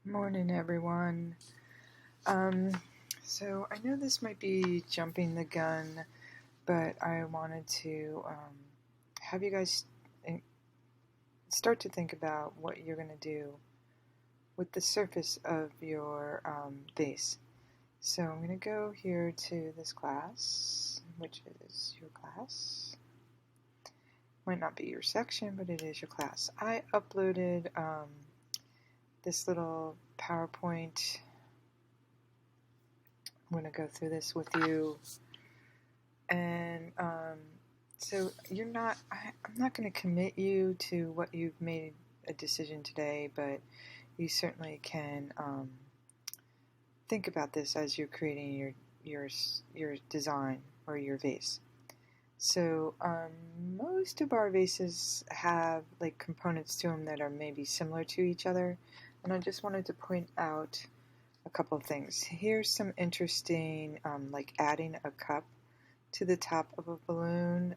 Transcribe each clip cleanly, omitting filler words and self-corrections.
Morning, everyone. Um, so I know this might be jumping the gun, but I wanted to have you guys start to think about what you're going to do with the surface of your vase. So I'm going to go here to this class, which is your class. Might not be your section, but it is your class. I uploaded this little PowerPoint. I'm going to go through this with you, and so I'm not going to commit you to what you've made a decision today, but you certainly can think about this as you're creating your design or your vase. So most of our vases have like components to them that are maybe similar to each other, and I just wanted to point out a couple of things. Here's some interesting, like adding a cup to the top of a balloon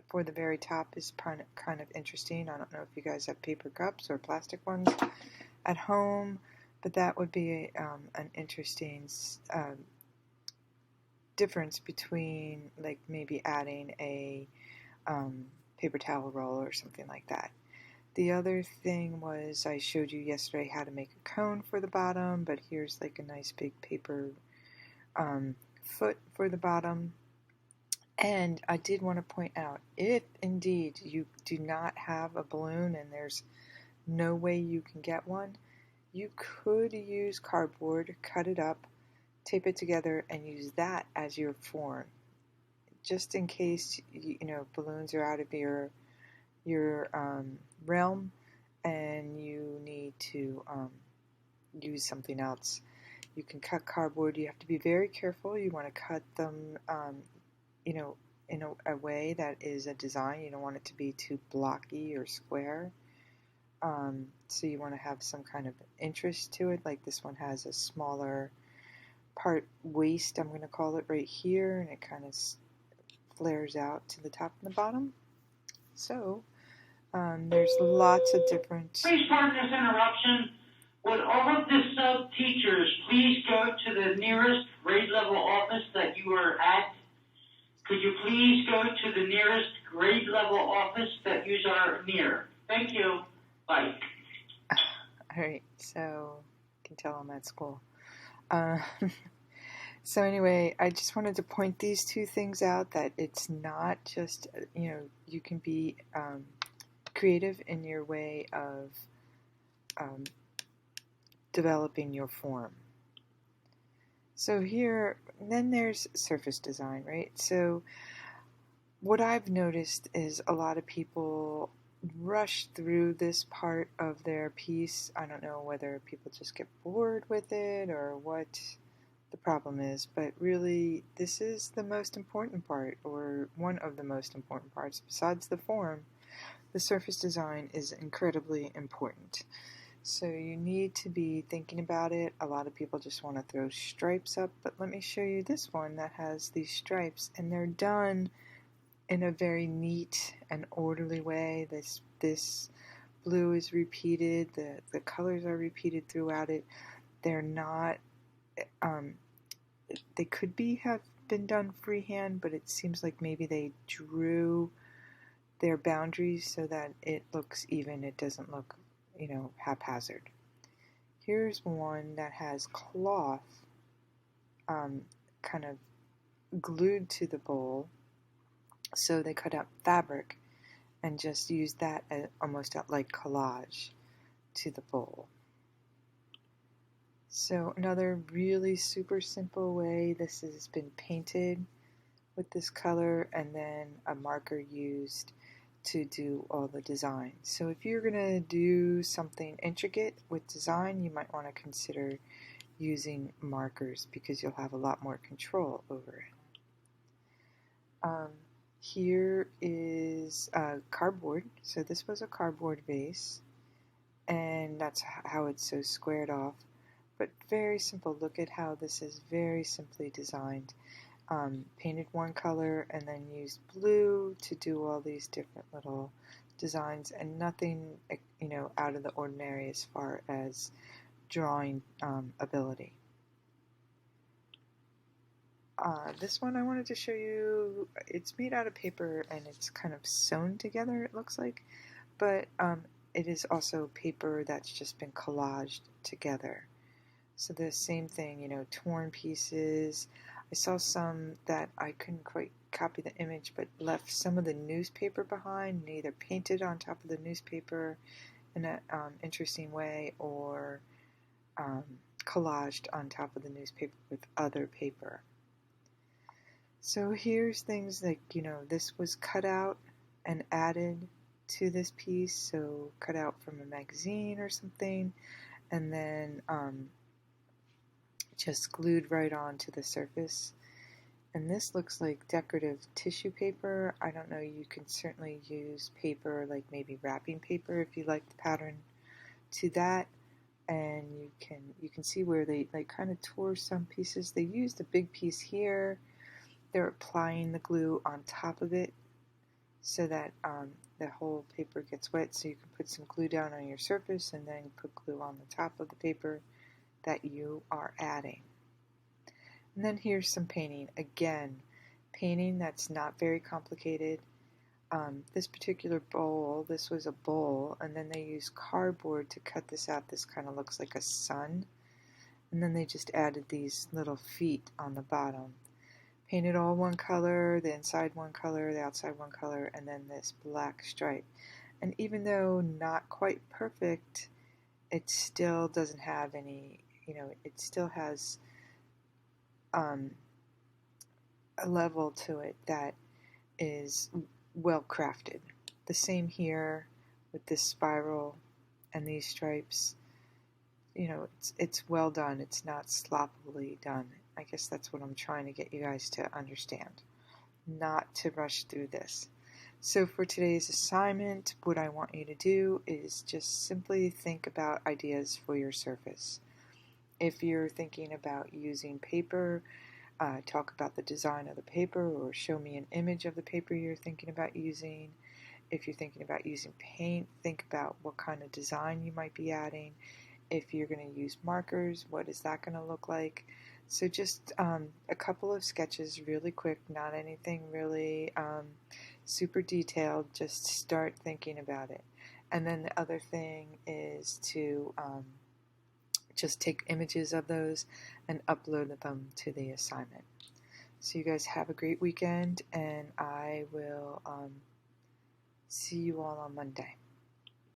for the very top is kind of interesting. I don't know if you guys have paper cups or plastic ones at home, but that would be an interesting difference between like maybe adding a paper towel roll or something like that. The other thing was I showed you yesterday how to make a cone for the bottom, but here's like a nice big paper foot for the bottom. And I did want to point out, if indeed you do not have a balloon and there's no way you can get one, you could use cardboard, cut it up, tape it together, and use that as your form. Just in case, balloons are out of your realm and you need to use something else. You can cut cardboard. You have to be very careful. You want to cut them in a way that is a design. You don't want it to be too blocky or square. So you want to have some kind of interest to it. Like this one has a smaller part waist, I'm going to call it right here, and it kind of flares out to the top and the bottom. So there's lots of different... Please pardon this interruption. Would all of the sub-teachers please go to the nearest grade level office that you are at? Could you please go to the nearest grade level office that you are near? Thank you. Bye. All right, so you can tell I'm at school. So anyway, I just wanted to point these two things out, that it's not just, you can be creative in your way of developing your form. So here, then there's surface design, right? So what I've noticed is a lot of people rush through this part of their piece. I don't know whether people just get bored with it or what the problem is, but really this is the most important part, or one of the most important parts besides the form. The surface design is incredibly important. So you need to be thinking about it. A lot of people just want to throw stripes up, but let me show you this one that has these stripes, and they're done in a very neat and orderly way. This blue is repeated, the colors are repeated throughout it. They're not, they could have been done freehand, but it seems like maybe they drew their boundaries so that it looks even. It doesn't look, haphazard. Here's one that has cloth kind of glued to the bowl. So they cut out fabric and just use that as almost like collage to the bowl. So another really super simple way, this has been painted with this color and then a marker used to do all the design. So if you're going to do something intricate with design, you might want to consider using markers because you'll have a lot more control over it. Here is cardboard. So this was a cardboard vase, and that's how it's so squared off. But very simple. Look at how this is very simply designed. Painted one color and then used blue to do all these different little designs and nothing, out of the ordinary as far as drawing ability. This one I wanted to show you, it's made out of paper and it's kind of sewn together, it looks like, but it is also paper that's just been collaged together. So the same thing, torn pieces. I saw some that I couldn't quite copy the image, but left some of the newspaper behind, and either painted on top of the newspaper in an interesting way, or collaged on top of the newspaper with other paper. So here's things like, this was cut out and added to this piece, so cut out from a magazine or something, and then just glued right onto the surface. And this looks like decorative tissue paper. I don't know, you can certainly use paper like maybe wrapping paper if you like the pattern to that. And you can see where they kind of tore some pieces. They used a big piece here. They're applying the glue on top of it so that the whole paper gets wet, so you can put some glue down on your surface and then put glue on the top of the paper that you are adding. And then here's some painting. Again, painting that's not very complicated. This particular bowl, this was a bowl, and then they used cardboard to cut this out. This kind of looks like a sun. And then they just added these little feet on the bottom. Painted all one color, the inside one color, the outside one color, and then this black stripe. And even though not quite perfect, it still doesn't have any, it still has a level to it that is well crafted. The same here with this spiral and these stripes. It's well done. It's not sloppily done. I guess that's what I'm trying to get you guys to understand. Not to rush through this. So for today's assignment, what I want you to do is just simply think about ideas for your surface. If you're thinking about using paper, talk about the design of the paper, or show me an image of the paper you're thinking about using. If you're thinking about using paint, think about what kind of design you might be adding. If you're going to use markers, what is that going to look like? So just a couple of sketches really quick, not anything really super detailed, just start thinking about it. And then the other thing is to just take images of those and upload them to the assignment. So you guys have a great weekend, and I will see you all on Monday.